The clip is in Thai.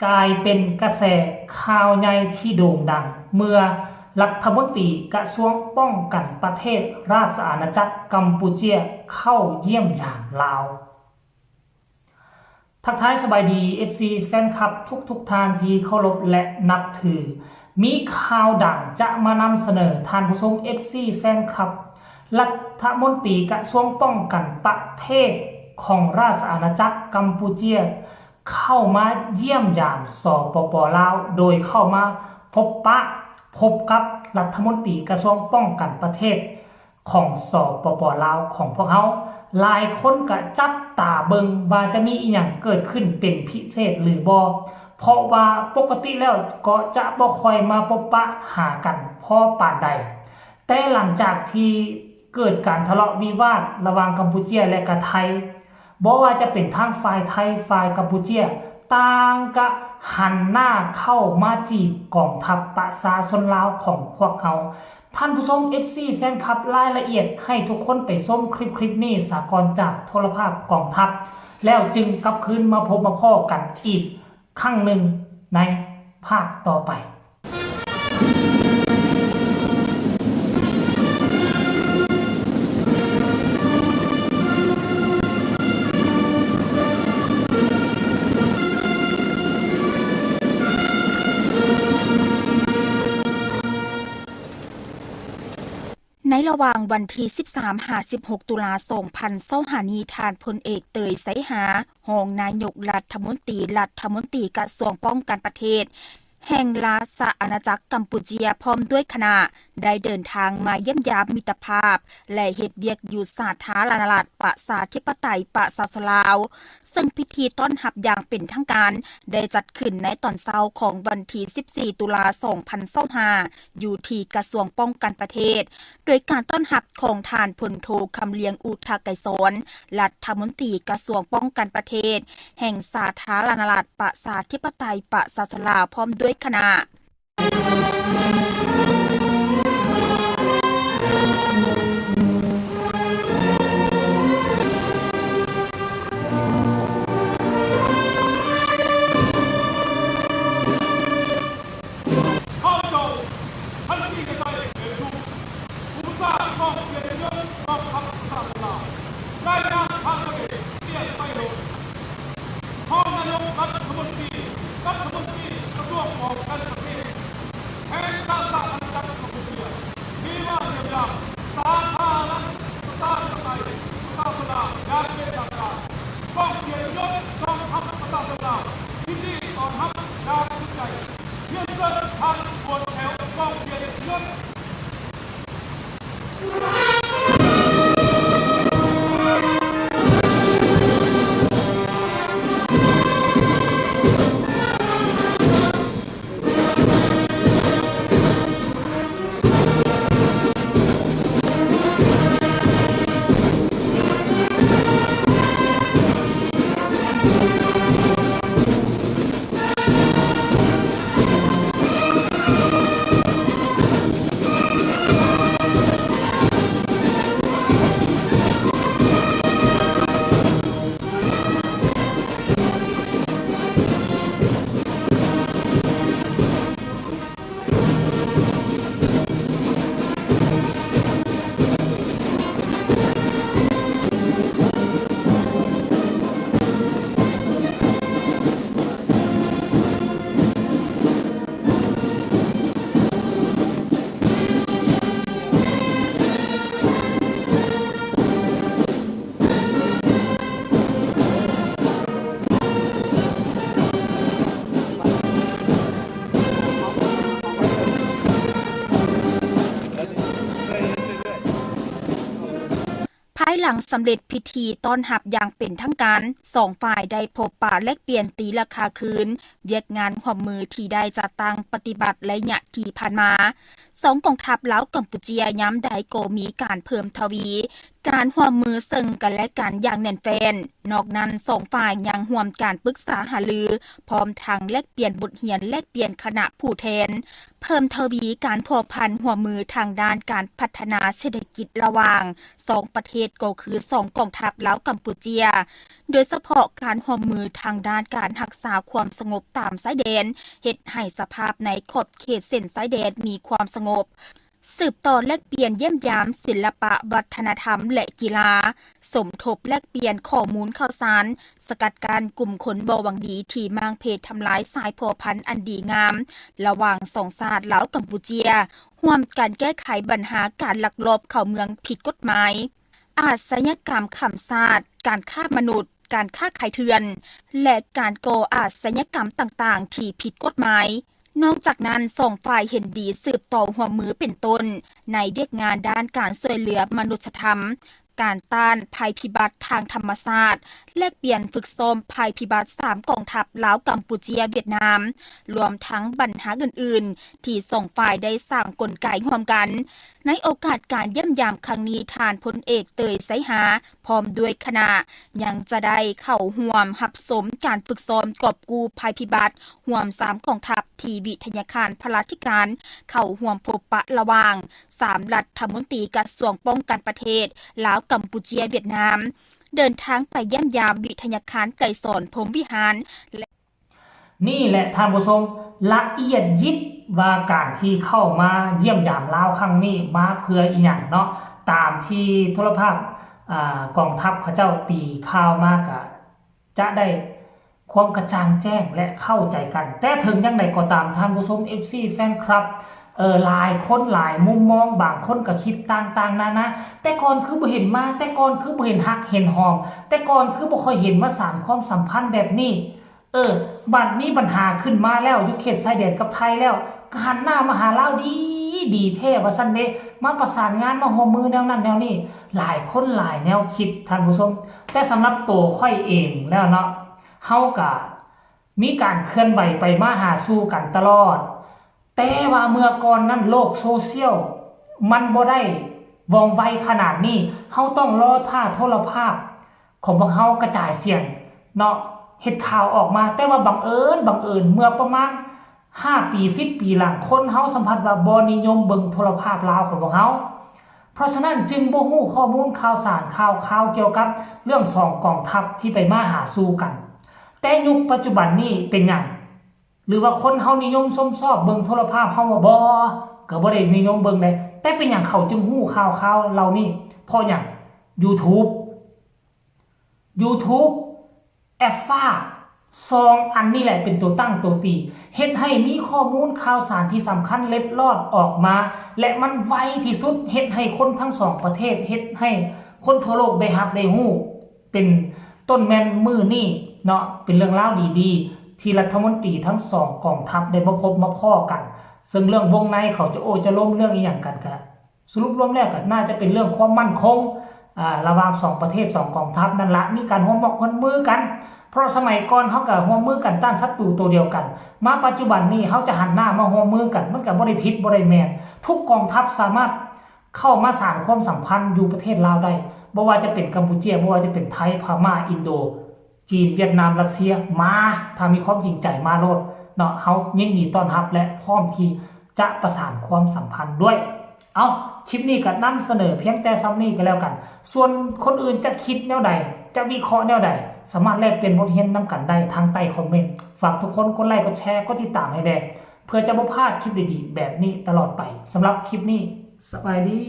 กลายเป็นกระแสข่าวใหญ่ที่โด่งดังเมื่อรัฐมนตรีกระทรวงป้องกันประเทศราชอาณาจักรกัมพูชาเข้าเยี่ยมยามลาวทักทายสบายดี FC แฟนคลับทุกท่านที่เคารพและนับถือมีข่าวดังจะมานำเสนอท่านผู้ชม FC แฟนคลับรัฐมนตรีกระทรวงป้องกันประเทศของราชอาณาจักรกัมพูชาเข้ามาเยี่ยมยามสปป.ลาวโดยเข้ามาพบกับรัฐมนตรีกระทรวงป้องกันประเทศของสปป.ลาวของพวกเขาหลายคนก็จับตาเบิงว่าจะมีอีหยังเกิดขึ้นเป็นพิเศษหรือบ่เพราะว่าปกติแล้วก็จะบ่ค่อยมาพบปะหากันพอปานใดแต่หลังจากที่เกิดการทะเลาะวิวาทระหว่างกัมพูชาและก็ไทยบ่ว่าจะเป็นทางฝ่ายไทยฝ่ายกัมพูชาต่างก็หันหน้าเข้ามาจีบกองทัพประชาชนลาวของพวกเราท่านผู้ชม FC แฟนคลับรายละเอียดให้ทุกคนไปชมคลิปนี้สากลจากโทรภาพกองทัพแล้วจึงกลับคืนมาพบมาพ้อกันอีกครั้งหนึ่งในภาคต่อไปในระหว่างวันที่ 13-16 ตุลาคม 2025 นี้ทานพลเอกเตยไสหารองนายกรัฐมนตรีกระทรวงป้องกันประเทศแห่งราชอาณาจักรกัมพูชาพร้อมด้วยคณะได้เดินทางมาเยี่ยมยามมิตรภาพและเฮ็ดเวียกอยู่สาธารณรัฐประชาธิปไตยประชาชนลาวซึ่งพิธีต้อนรับอย่างเป็นทางการได้จัดขึ้นในตอนเช้าของวันที่ 14 ตุลาคม 2025 อยู่ที่กระทรวงป้องกันประเทศโดยการต้อนรับของทานพลโทคำเลียงอุทาไกรสอนรัฐมนตรีกระทรวงป้องกันประเทศแห่งสาธารณรัฐประชาธิปไตยประชาชนลาวพร้อมด้วยคณะภายหลังสำเร็จพิธีต้อนรับอย่างเป็นทางการสองฝ่ายได้พบปะแลกเปลี่ยนตีราคาคืนเวียกงานร่วมมือที่ได้จัดตั้งปฏิบัติระยะที่ผ่านมาสองกองทัพลาวกัมพูชาย้ำได้ก็มีการเพิ่มทวี การร่วมมือซึ่งกันและกันอย่างแน่นแฟนนอกนั้นสองฝ่ายยังร่วมการปรึกษาหารือพร้อมทั้งแลกเปลี่ยนบทเรียนแลกเปลี่ยนคณะผู้แทนเพิ่มทวีการพัวพันร่วมมือทางด้านการพัฒนาเศรษฐกิจระหว่างสองประเทศก็คือสองกองทัพลาวกัมพูเชียโดยเฉพาะการร่วมมือทางด้านการรักษาความสงบตามชายแดนเฮ็ดให้สภาพในขอบเขตเส้นชายแดนมีความสงบสืบต่อแลกเปลี่ยนเยี่ยมยามศิลปะวัฒนธรรมและกีฬาสมทบแลกเปลี่ยนข้อมูลข่าวสารสกัดการกลุ่มคนบ่หวังดีที่มางเพจทำลายสายพัวพันธุ์อันดีงามระหว่างสองชาติลาวกัมพูเชียร่วมกันแก้ไขปัญหาการลักลอบเข้าเมืองผิดกฎหมายอาชญากรรมข้ามชาติการฆ่ามนุษย์การฆ่าขายเถื่อนและการก่ออาชญากรรมต่างๆที่ผิดกฎหมายนอกจากนั้นสองฝ่ายเห็นดีสืบต่อหัวมือเป็นต้นในเด็กงานด้านการช่วยเหลือมนุษยธรรมการต้านภัยพิบัติทางธรรมชาติแลกเปลี่ยนฝึกซ้อมภัยพิบัติ3กองทัพลาวกัมพูเชียเวียดนามรวมทั้งปัญหาอื่นๆที่สองฝ่ายได้สร้างกลไกร่วมกันในโอกาสการเยี่ยมยามครั้งนี้ทานพลเอกเตยไสหาพร้อมด้วยคณะยังจะได้เข้าร่วมหับสมการฝึกซ้อมกอบกู้ภัยพิบัติร่วม3กองทัพที่วิทยาคารพลาธิการเข้าร่วมพบปะระหว่าง3รัฐมนตรีกระทรวงป้องกันประเทศลาวกัมพูเชียเวียดนามเดินทางไปเยี่ยมยามวิทยาคารไกรสอนพรหมวิหารนี่แหละท่านผู้ชมละเอียดยิบว่าการที่เข้ามาเยี่ยมยามลาวครั้งนี้มาเพื่ออีหยังเนาะตามที่โทรภาพกองทัพเขาเจ้าตีข่าวมากะจะได้ความกระจ่างแจ้งและเข้าใจกันแต่ถึงยังไงก็ตามท่านผู้ชม FC แฟนคลับหลายคนหลายมุมมองบางคนก็คิดต่างๆนะแต่ก่อนคือบ่เห็นมาแต่ก่อนคือบ่เห็นฮักเห็นหอมแต่ก่อนคือบ่ค่อยเห็นมาสานความสัมพันธ์แบบนี้บัดมีปัญหาขึ้นมาแล้วอยู่เขตชายแดนกับไทยแล้วก็หันหน้ามาหาลาวดีแท้ว่าซั่นเด้มาประสานงานมาร่วมมือแนวนั้นแนวนี้หลายคนหลายแนวคิดท่านผู้ชมแต่สำหรับตัวค่อยเองแล้วเนาะเฮาก็มีการเคลื่อนไหวไปมาหาสู่กันตลอดแต่ว่าเมื่อก่อนนั้นโลกโซเชียลมันบ่ได้ว่องไวขนาดนี้เฮาต้องรอท่าโทรภาพของพวกเฮากระจายเสียงเนาะเฮ็ดข่าวออกมาแต่ว่าบังเอิญเมื่อประมาณ5ปี10ปีหลังคนเฮาสัมผัสว่าบ่นิยมเบิ่งโทรภาพลาวของพวกเฮาเพราะฉะนั้นจึงบ่ฮู้ข้อมูลข่าวสารข่าวเกี่ยวกับเรื่อง2กองทัพที่ไปมาหาสู่กันแต่ยุคปัจจุบันนี้เป็นหยังหรือว่าคนเฮานิยมชอบเบิ่งโทรภาพเฮาว่าบ่ก็บ่ได้นิยมเบิ่งได้แต่เป็นหยังเขาจึงฮู้ข่าวเหล่านี้เพราะหยัง YouTube แอฟฟ้า2อันนี้แหละเป็นตัวตั้งตัวตีเฮ็ดให้มีข้อมูลข่าวสารที่สำคัญเล็ดลอดออกมาและมันไวที่สุดเฮ็ดให้คนทั้ง2ประเทศเฮ็ดให้คนทั่วโลกได้รับได้ฮู้เป็นต้นแม่นมือนี่เนาะเป็นเรื่องราวดีๆที่รัฐมนตรีทั้ง2กองทัพได้มาพบมาพ้อกันซึ่งเรื่องวงในเขาจะล้มเรื่องอีหยังกันก็สรุปรวมแล้วก็น่าจะเป็นเรื่องความมั่นคงระหว่าง2ประเทศ2กองทัพนั่นละมีการร่วมมือกันเพราะสมัยก่อนเฮาก็ร่วมมือกันต้านศัตรูตัวเดียวกันมาปัจจุบันนี้เฮาจะหันหน้ามาร่วมมือกันมันก็บ่ได้ผิดบ่ได้แม่นทุกกองทัพสามารถเข้ามาสานความสัมพันธ์อยู่ประเทศลาวได้บ่ว่าจะเป็นกัมพูชาบ่ว่าจะเป็นไทยพม่าอินโดจีนเวียดนามรัสเซียมาถ้ามีความจริงใจมาโลดเนาะเฮายินดีต้อนรับและพร้อมที่จะประสานความสัมพันธ์ด้วยเอาคลิปนี้ก็นำเสนอเพียงแต่ซ้ำนี้ก็แล้วกันส่วนคนอื่นจะคิดแนวใดจะวิเคราะห์แนวใดสามารถแลกเปลี่ยนบทเรียนนำกันได้ทางใต้คอมเมนต์ฝากทุกคนกดไลค์กดแชร์กดติดตามให้แด่เพื่อจะบ่พลาดคลิปดีๆแบบนี้ตลอดไปสำหรับคลิปนี้สบายดี